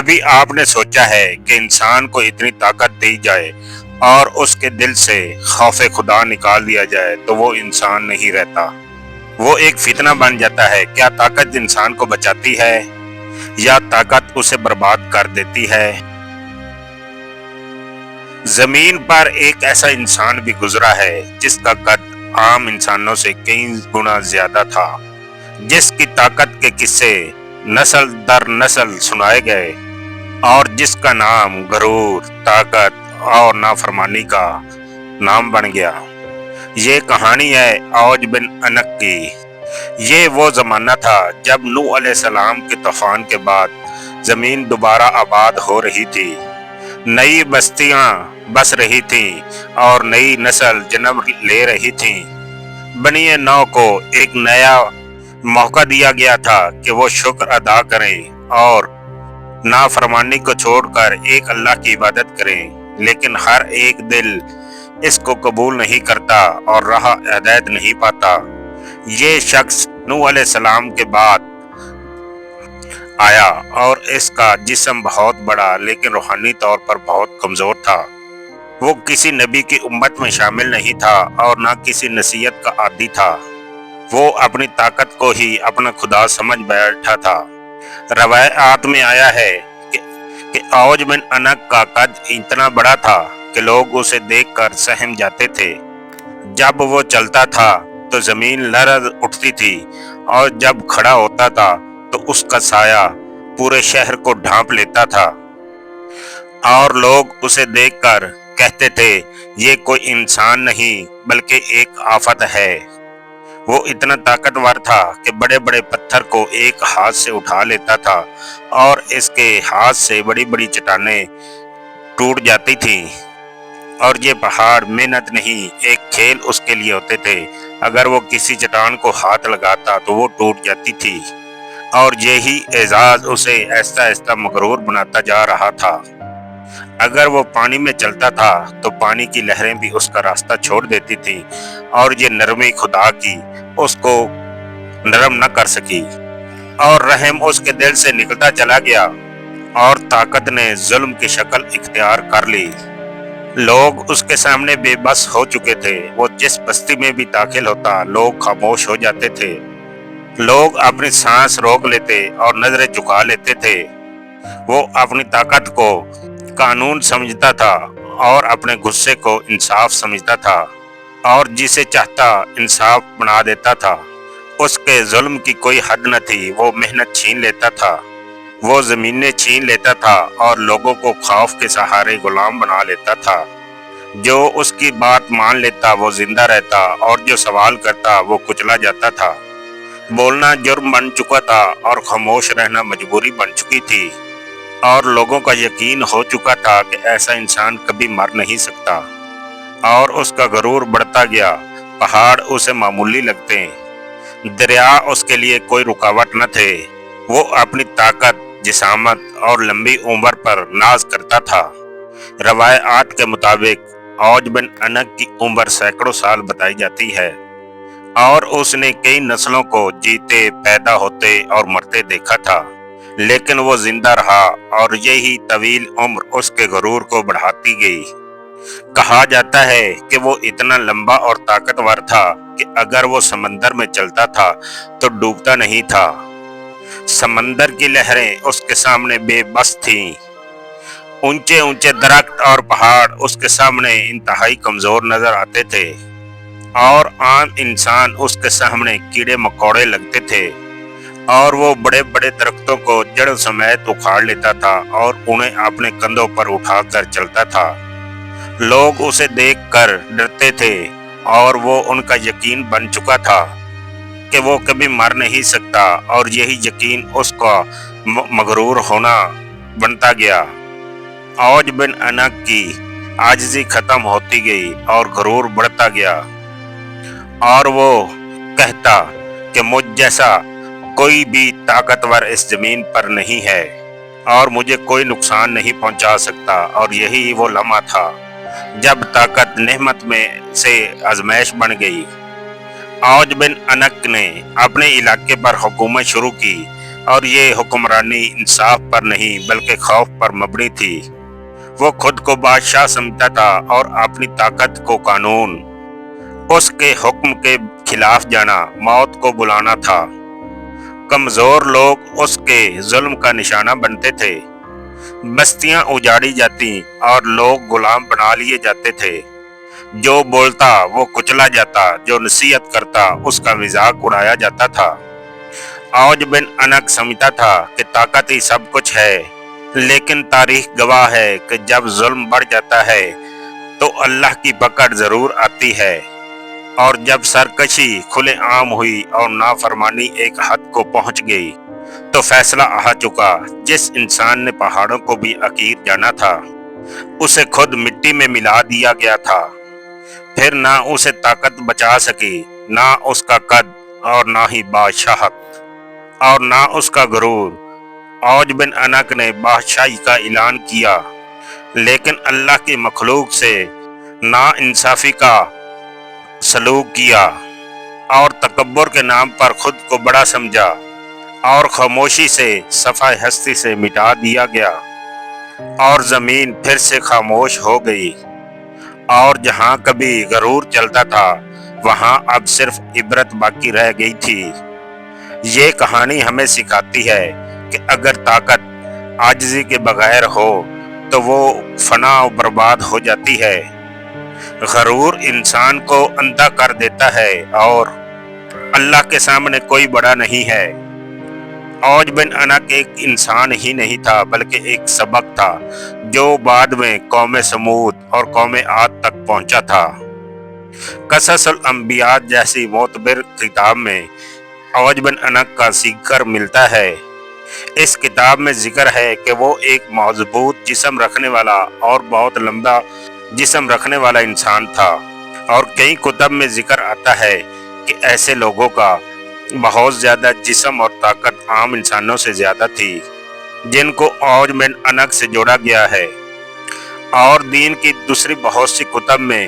کبھی آپ نے سوچا ہے کہ انسان کو اتنی طاقت دی جائے اور اس کے دل سے خوف خدا نکال دیا جائے تو وہ انسان نہیں رہتا، وہ ایک فتنہ بن جاتا ہے؟ کیا طاقت انسان کو بچاتی ہے یا طاقت اسے برباد کر دیتی ہے؟ زمین پر ایک ایسا انسان بھی گزرا ہے جس کا قد عام انسانوں سے کئی گنا زیادہ تھا، جس کی طاقت کے قصے نسل در نسل سنائے گئے اور جس کا نام غرور، طاقت اور نافرمانی کا نام بن گیا۔ یہ کہانی ہے اوج بن انق کی۔ یہ وہ زمانہ تھا جب نوح علیہ السلام کے طوفان کے بعد زمین دوبارہ آباد ہو رہی تھی، نئی بستیاں بس رہی تھیں اور نئی نسل جنم لے رہی تھیں۔ بنی نوح کو ایک نیا موقع دیا گیا تھا کہ وہ شکر ادا کریں اور نافرمانی کو چھوڑ کر ایک اللہ کی عبادت کریں، لیکن ہر ایک دل اس کو قبول نہیں کرتا اور راہ ہدایت نہیں پاتا۔ یہ شخص نوح علیہ السلام کے بعد آیا اور اس کا جسم بہت بڑا لیکن روحانی طور پر بہت کمزور تھا۔ وہ کسی نبی کی امت میں شامل نہیں تھا اور نہ کسی نصیحت کا عادی تھا۔ وہ اپنی طاقت کو ہی اپنا خدا سمجھ بیٹھا تھا۔ روایات میں آیا ہے کہ اوج بن انق کا قد اتنا بڑا تھا کہ لوگ اسے دیکھ کر سہم جاتے تھے۔ جب وہ چلتا تھا تو زمین لرز اٹھتی تھی اور جب کھڑا ہوتا تھا تو اس کا سایہ پورے شہر کو ڈھانپ لیتا تھا، اور لوگ اسے دیکھ کر کہتے تھے یہ کوئی انسان نہیں بلکہ ایک آفت ہے۔ وہ اتنا طاقتور تھا کہ بڑے بڑے پتھر کو ایک ہاتھ سے اٹھا لیتا تھا اور اس کے ہاتھ سے بڑی بڑی چٹانیں ٹوٹ جاتی تھیں، اور یہ پہاڑ محنت نہیں ایک کھیل اس کے لیے ہوتے تھے۔ اگر وہ کسی چٹان کو ہاتھ لگاتا تو وہ ٹوٹ جاتی تھی، اور یہی اعزاز اسے آہستہ آہستہ مغرور بناتا جا رہا تھا۔ اگر وہ پانی میں چلتا تھا تو پانی کی لہریں بھی اس کا راستہ چھوڑ دیتی تھی، اور یہ نرمی خدا کی اس کو نرم نہ کر سکی، اور رحم اس کے دل سے نکلتا چلا گیا، اور طاقت نے ظلم کی شکل اختیار کر لی۔ لوگ اس کے سامنے بے بس ہو چکے تھے۔ وہ جس بستی میں بھی داخل ہوتا لوگ خاموش ہو جاتے تھے، لوگ اپنی سانس روک لیتے اور نظریں جھکا لیتے تھے۔ وہ اپنی طاقت کو قانون سمجھتا تھا اور اپنے غصے کو انصاف سمجھتا تھا، اور جسے چاہتا انصاف بنا دیتا تھا۔ اس کے ظلم کی کوئی حد نہ تھی۔ وہ محنت چھین لیتا تھا، وہ زمینیں چھین لیتا تھا اور لوگوں کو خوف کے سہارے غلام بنا لیتا تھا۔ جو اس کی بات مان لیتا وہ زندہ رہتا اور جو سوال کرتا وہ کچلا جاتا تھا۔ بولنا جرم بن چکا تھا اور خاموش رہنا مجبوری بن چکی تھی، اور لوگوں کا یقین ہو چکا تھا کہ ایسا انسان کبھی مر نہیں سکتا، اور اس کا غرور بڑھتا گیا۔ پہاڑ اسے معمولی لگتے، دریا اس کے لیے کوئی رکاوٹ نہ تھے۔ وہ اپنی طاقت، جسامت اور لمبی عمر پر ناز کرتا تھا۔ روایات کے مطابق اوج بن انق کی عمر سینکڑوں سال بتائی جاتی ہے، اور اس نے کئی نسلوں کو جیتے، پیدا ہوتے اور مرتے دیکھا تھا، لیکن وہ زندہ رہا، اور یہی طویل عمر اس کے غرور کو بڑھاتی گئی۔ کہا جاتا ہے کہ وہ اتنا لمبا اور طاقتور تھا کہ اگر وہ سمندر میں چلتا تھا تو ڈوبتا نہیں تھا۔ سمندر کی لہریں اس کے سامنے بے بس تھیں، اونچے اونچے درخت اور پہاڑ اس کے سامنے انتہائی کمزور نظر آتے تھے، اور عام انسان اس کے سامنے کیڑے مکوڑے لگتے تھے، اور وہ بڑے بڑے درختوں کو جڑ سمیت اکھاڑ لیتا تھا اور انہیں اپنے کندھوں پر اٹھا کر چلتا تھا۔ لوگ اسے دیکھ کر ڈرتے تھے، اور وہ ان کا یقین بن چکا تھا کہ وہ کبھی مر نہیں سکتا، اور یہی یقین اس کا مغرور ہونا بنتا گیا۔ اوج بن انق کی عاجزی ختم ہوتی گئی اور غرور بڑھتا گیا، اور وہ کہتا کہ مجھ جیسا کوئی بھی طاقتور اس زمین پر نہیں ہے اور مجھے کوئی نقصان نہیں پہنچا سکتا۔ اور یہی وہ لمحہ تھا جب طاقت نعمت میں سے آزمائش بن گئی۔ اوج بن انق نے اپنے علاقے پر حکومت شروع کی۔ اور یہ حکمرانی انصاف پر نہیں بلکہ خوف پر مبنی تھی۔ وہ خود کو بادشاہ سمجھتا تھا اور اپنی طاقت کو قانون، اس کے حکم کے خلاف جانا موت کو بلانا تھا۔ کمزور لوگ اس کے ظلم کا نشانہ بنتے تھے، بستیاں اجاڑی جاتی اور لوگ غلام بنا لیے جاتے تھے۔ جو بولتا وہ کچلا جاتا، جو نصیحت کرتا اس کا مذاق اڑایا جاتا تھا۔ اوج بن انق سمجھتا تھا کہ طاقت ہی سب کچھ ہے، لیکن تاریخ گواہ ہے کہ جب ظلم بڑھ جاتا ہے تو اللہ کی پکڑ ضرور آتی ہے، اور جب سرکشی کھلے عام ہوئی اور نافرمانی ایک حد کو پہنچ گئی تو فیصلہ آ چکا۔ جس انسان نے پہاڑوں کو بھی حقیر جانا تھا، اسے خود مٹی میں ملا دیا گیا تھا۔ پھر نہ اسے طاقت بچا سکی، نہ اس کا قد، اور نہ ہی بادشاہت، اور نہ اس کا غرور۔ اوج بن انق نے بادشاہی کا اعلان کیا، لیکن اللہ کی مخلوق سے نا انصافی کا سلوک کیا، اور تکبر کے نام پر خود کو بڑا سمجھا، اور خاموشی سے صفحہ ہستی سے مٹا دیا گیا، اور زمین پھر سے خاموش ہو گئی۔ اور جہاں کبھی غرور چلتا تھا وہاں اب صرف عبرت باقی رہ گئی تھی۔ یہ کہانی ہمیں سکھاتی ہے کہ اگر طاقت عاجزی کے بغیر ہو تو وہ فنا و برباد ہو جاتی ہے۔ غرور انسان کو اندھا کر دیتا ہے اور اللہ کے سامنے کوئی بڑا نہیں ہے۔ اوج بن انق ایک انسان ہی نہیں تھا بلکہ ایک سبق تھا جو بعد میں قوم سمود اور قوم عاد تک پہنچا تھا۔ قصص الانبیاء جیسی معتبر کتاب میں اوج بن انق کا ذکر ملتا ہے۔ اس کتاب میں ذکر ہے کہ وہ ایک مضبوط جسم رکھنے والا اور بہت لمبا جسم رکھنے والا انسان تھا، اور کئی کتب میں ذکر آتا ہے کہ ایسے لوگوں کا بہت زیادہ جسم اور طاقت عام انسانوں سے زیادہ تھی جن کو اوج بن انق سے جوڑا گیا ہے۔ اور دین کی دوسری بہت سی کتب میں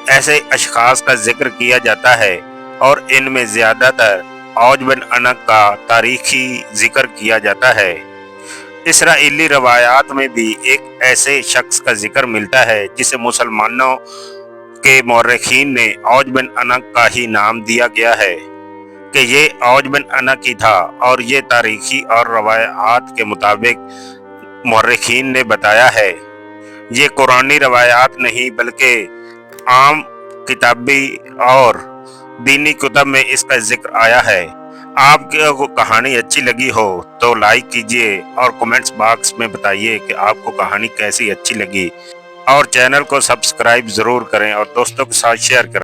ایسے اشخاص کا ذکر کیا جاتا ہے، اور ان میں زیادہ تر اوج بن انق کا تاریخی ذکر کیا جاتا ہے۔ اسرائیلی روایات میں بھی ایک ایسے شخص کا ذکر ملتا ہے جسے مسلمانوں کے مورخین نے اوج بن انق کا ہی نام دیا گیا ہے کہ یہ اوج بن انق ہی تھا، اور یہ تاریخی اور روایات کے مطابق مورخین نے بتایا ہے۔ یہ قرآنی روایات نہیں بلکہ عام کتابی اور دینی کتب میں اس کا ذکر آیا ہے۔ آپ کو کہانی اچھی لگی ہو تو لائک کیجئے اور کمنٹس باکس میں بتائیے کہ آپ کو کہانی کیسی اچھی لگی، اور چینل کو سبسکرائب ضرور کریں اور دوستوں کے ساتھ شیئر کریں۔